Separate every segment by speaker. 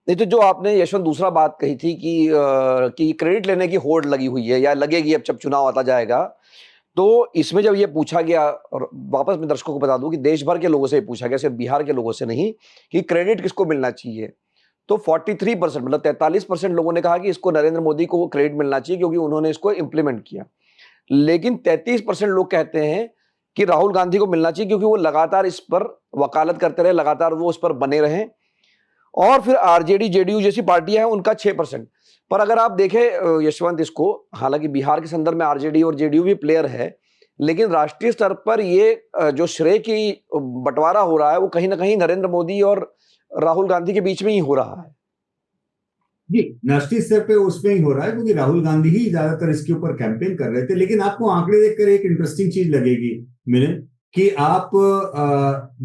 Speaker 1: नहीं तो जो आपने यशवंत दूसरा बात कही थी कि क्रेडिट लेने की होड़ लगी हुई है या लगेगी अब जब चुनाव आता जाएगा, तो इसमें जब ये पूछा गया और वापस मैं दर्शकों को बता दूँ कि देश भर के लोगों से ये पूछा गया, सिर्फ बिहार के लोगों से नहीं, कि क्रेडिट किसको मिलना चाहिए? तो 43% मतलब 43% लोगों ने कहा कि इसको नरेंद्र मोदी को वो क्रेडिट मिलना चाहिए क्योंकि उन्होंने इसको इम्प्लीमेंट किया। लेकिन 33% लोग कहते हैं कि राहुल गांधी को मिलना चाहिए क्योंकि वो लगातार इस पर वकालत करते रहे, लगातार वो उस पर बने रहे। और फिर आरजेडी, जेडीयू जैसी पार्टियां हैं उनका 6%। पर अगर आप देखें यशवंत इसको, हालांकि बिहार के संदर्भ में आरजेडी और जेडीयू भी प्लेयर है, लेकिन राष्ट्रीय स्तर पर ये जो श्रेय की बंटवारा हो रहा है वो कहीं ना कहीं नरेंद्र मोदी और राहुल गांधी के बीच में ही हो रहा है।
Speaker 2: जी, राष्ट्रीय स्तर पे उसमें ही हो रहा है क्योंकि राहुल गांधी ही ज्यादातर इसके ऊपर कैंपेन कर रहे थे। लेकिन आपको आंकड़े देखकर एक इंटरेस्टिंग चीज लगेगी मिलन, कि आप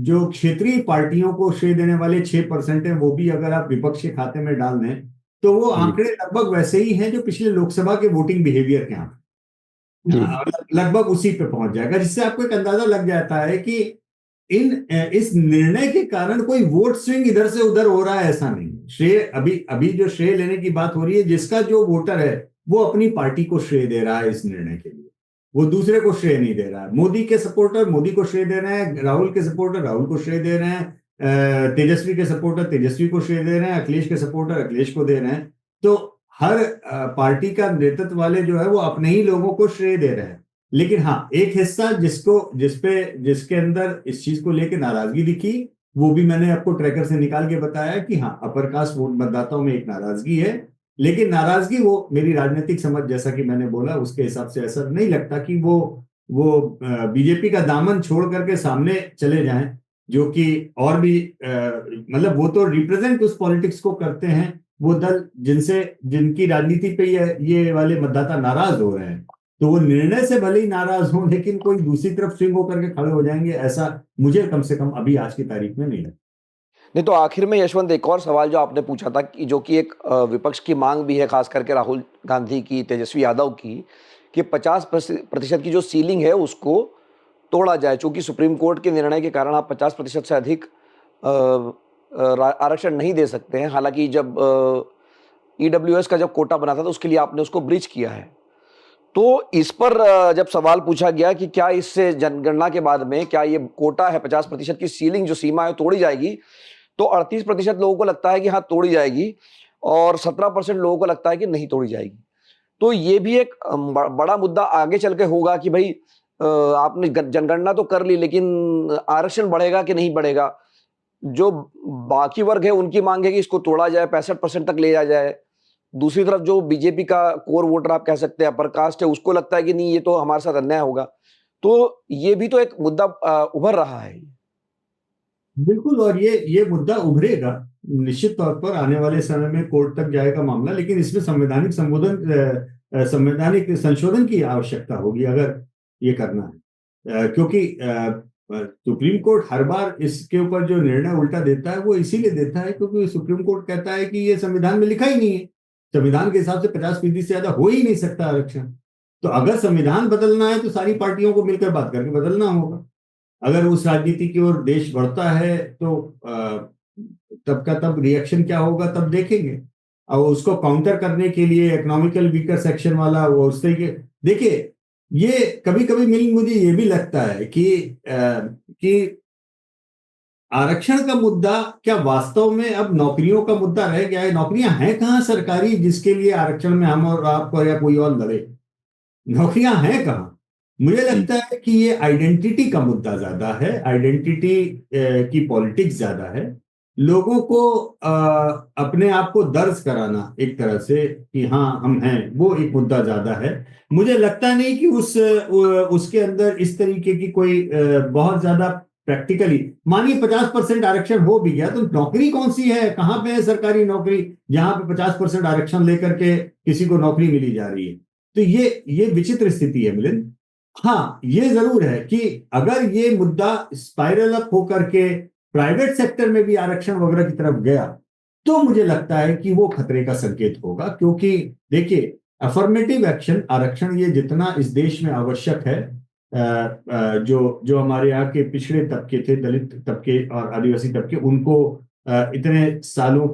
Speaker 2: जो क्षेत्रीय पार्टियों को श्रेय देने वाले 6% है, वो भी अगर आप विपक्ष के खाते में डाल दें तो वो
Speaker 1: जी
Speaker 2: आंकड़े लगभग वैसे ही हैं जो पिछले लोकसभा के वोटिंग बिहेवियर के आंकड़े।
Speaker 1: जी
Speaker 2: लगभग उसी पे पहुंच जाएगा, जिससे आपको एक अंदाजा लग जाता है कि इस निर्णय के कारण कोई वोट स्विंग इधर से उधर हो रहा है, ऐसा नहीं। श्रेय अभी अभी जो श्रेय लेने की बात हो रही है, जिसका जो वोटर है वो अपनी पार्टी को श्रेय दे रहा है इस निर्णय के लिए, वो दूसरे को श्रेय नहीं दे रहा है। मोदी के सपोर्टर मोदी को श्रेय दे रहे हैं, राहुल के सपोर्टर राहुल को श्रेय दे रहे हैं, तेजस्वी के सपोर्टर तेजस्वी को श्रेय दे रहे हैं, अखिलेश के सपोर्टर अखिलेश को दे रहे हैं। तो हर पार्टी का नेतृत्व वाले जो है वो अपने ही लोगों को श्रेय दे रहे हैं। लेकिन हाँ, एक हिस्सा जिसके अंदर इस चीज को लेकर नाराजगी दिखी, वो भी मैंने आपको ट्रैकर से निकाल के बताया कि हाँ, अपर कास्ट वोट मतदाताओं में एक नाराजगी है। लेकिन नाराजगी, वो मेरी राजनीतिक समझ जैसा कि मैंने बोला उसके हिसाब से ऐसा नहीं लगता कि वो बीजेपी का दामन छोड़ करके सामने चले जाएं, जो कि और भी मतलब वो तो रिप्रेजेंट उस पॉलिटिक्स को करते हैं, वो दल जिनकी राजनीति पे ये वाले मतदाता नाराज हो रहे हैं। तो वो निर्णय से भले ही नाराज हो, लेकिन कोई दूसरी तरफ स्विंग होकर के खड़े हो जाएंगे, ऐसा मुझे कम से कम अभी आज की तारीख में नहीं लगता।
Speaker 1: नहीं तो आखिर में यशवंत एक और सवाल जो आपने पूछा था कि जो कि एक विपक्ष की मांग भी है, खास करके राहुल गांधी की, तेजस्वी यादव की, कि 50% की जो सीलिंग है उसको तोड़ा जाए। चूंकि सुप्रीम कोर्ट के निर्णय के कारण आप 50% से अधिक आरक्षण नहीं दे सकते हैं। हालांकि जब ईडब्ल्यूएस का जब कोटा बना था तो उसके लिए आपने उसको ब्रीच किया है। तो इस पर जब सवाल पूछा गया कि क्या इससे जनगणना के बाद में क्या ये कोटा है 50% की सीलिंग जो सीमा है तोड़ी जाएगी, तो 38% लोगों को लगता है कि हाँ तोड़ी जाएगी और 17% लोगों को लगता है कि नहीं तोड़ी जाएगी। तो ये भी एक बड़ा मुद्दा आगे चल के होगा कि भाई आपने जनगणना तो कर ली लेकिन आरक्षण बढ़ेगा कि नहीं बढ़ेगा। जो बाकी वर्ग है उनकी मांग है कि इसको तोड़ा जाए, 65% तक ले जाया जाए। दूसरी तरफ जो बीजेपी का कोर वोटर आप कह सकते हैं, अपर कास्ट है, उसको लगता है कि नहीं ये तो हमारे साथ अन्याय होगा। तो ये भी तो एक मुद्दा उभर रहा है।
Speaker 2: बिल्कुल, और ये मुद्दा उभरेगा निश्चित तौर पर, आने वाले समय में कोर्ट तक जाएगा मामला। लेकिन इसमें संवैधानिक संशोधन की आवश्यकता होगी अगर ये करना है, क्योंकि सुप्रीम कोर्ट हर बार इसके ऊपर जो निर्णय उल्टा देता है वो इसीलिए देता है क्योंकि सुप्रीम कोर्ट कहता है कि ये संविधान में लिखा ही नहीं है। संविधान के हिसाब से 50% से ज्यादा हो ही नहीं सकता आरक्षण। तो अगर संविधान बदलना है तो सारी पार्टियों को मिलकर बात करके बदलना होगा। अगर उस राजनीति की ओर देश बढ़ता है तो तब का तब रिएक्शन क्या होगा तब देखेंगे। और उसको काउंटर करने के लिए इकोनॉमिकल वीकर सेक्शन वाला वो उस तरीके, देखिए, ये कभी कभी मिल मुझे ये भी लगता है कि आरक्षण का मुद्दा क्या वास्तव में अब नौकरियों का मुद्दा रह गया है? नौकरियां हैं कहाँ सरकारी जिसके लिए आरक्षण में हम और आप या कोई और लड़े? नौकरियां हैं कहाँ? मुझे
Speaker 1: जी
Speaker 2: लगता है कि ये आइडेंटिटी का मुद्दा ज्यादा है, आइडेंटिटी की पॉलिटिक्स ज्यादा है। लोगों को अपने आप को दर्ज कराना एक तरह से कि हाँ हम हैं, वो एक मुद्दा ज्यादा है। मुझे लगता नहीं कि उसके अंदर इस तरीके की कोई बहुत ज्यादा प्रैक्टिकली, मानिए 50% आरक्षण हो भी गया तो नौकरी कौन सी है, कहाँ पे है सरकारी नौकरी जहां पे 50% आरक्षण लेकर के किसी को नौकरी मिली जा रही है? तो ये विचित्र स्थिति है मिलिंद। हाँ, ये जरूर है कि अगर ये मुद्दा स्पाइरल अप होकर के प्राइवेट सेक्टर में भी आरक्षण वगैरह की तरफ गया तो मुझे लगता है कि वो खतरे का संकेत होगा। क्योंकि देखिए, अफर्मेटिव एक्शन, आरक्षण ये जितना इस देश में आवश्यक है, जो जो हमारे यहाँ के पिछड़े तबके थे, दलित तबके और आदिवासी तबके, उनको इतने सालों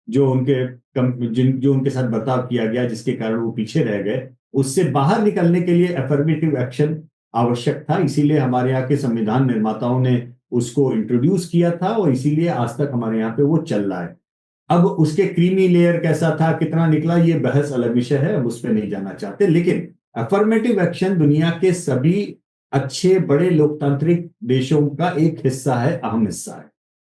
Speaker 2: जो जो उनके साथ बर्ताव किया गया, जिसके कारण वो पीछे रह गए, उससे बाहर निकलने के लिए अफर्मेटिव एक्शन आवश्यक था। इसीलिए हमारे यहाँ के संविधान निर्माताओं ने उसको इंट्रोड्यूस किया था और इसीलिए आज तक हमारे यहाँ पे वो चल रहा है। अब उसके क्रीमी लेयर कैसा था, कितना निकला, ये बहस अलग विषय है, अब उस पर नहीं जाना चाहते। लेकिन अफर्मेटिव एक्शन दुनिया के सभी अच्छे बड़े लोकतांत्रिक देशों का एक हिस्सा है, अहम हिस्सा है।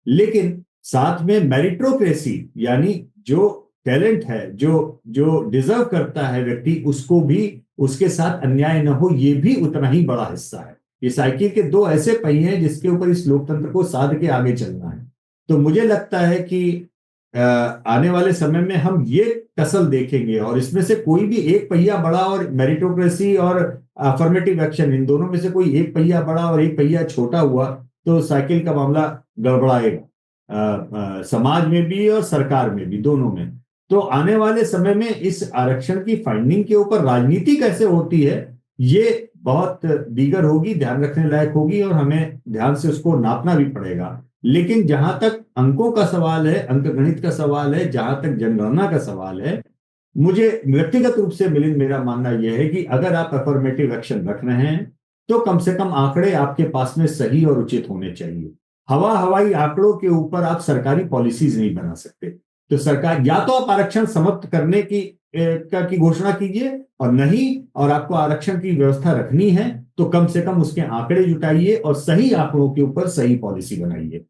Speaker 2: लेकिन साथ में मेरिटोक्रेसी, यानी जो टैलेंट है, जो जो डिजर्व करता है व्यक्ति, उसको भी उसके साथ अन्याय न हो, ये भी उतना ही बड़ा हिस्सा है। ये साइकिल के दो ऐसे पहिए हैं जिसके ऊपर इस लोकतंत्र को साध के आगे चलना है। तो मुझे लगता है कि आने वाले समय में हम ये टसल देखेंगे, और इसमें से कोई भी एक पहिया बड़ा, और मेरिटोक्रेसी और अफर्मेटिव एक्शन, इन दोनों में से कोई एक पहिया बड़ा और एक पहिया छोटा हुआ तो साइकिल का मामला गड़बड़ाएगा, समाज में भी और सरकार में भी, दोनों में। तो आने वाले समय में इस आरक्षण की फाइंडिंग के ऊपर राजनीति कैसे होती है, ये बहुत दीगर होगी, ध्यान रखने लायक होगी, और हमें ध्यान से उसको नापना भी पड़ेगा। लेकिन जहां तक अंकों का सवाल है, अंकगणित का सवाल है, जहां तक जनगणना का सवाल है, मुझे व्यक्तिगत रूप से मिलिंद, मेरा मानना यह है कि अगर आप अफर्मेटिव एक्शन रख रहे हैं तो कम से कम आंकड़े आपके पास में सही और उचित होने चाहिए। हवाई आंकड़ों के ऊपर आप सरकारी पॉलिसीज नहीं बना सकते। तो सरकार, या तो आप आरक्षण समाप्त करने की घोषणा कीजिए, और नहीं, और आपको आरक्षण की व्यवस्था रखनी है तो कम से कम उसके आंकड़े जुटाइए और सही आंकड़ों के ऊपर सही पॉलिसी बनाइए।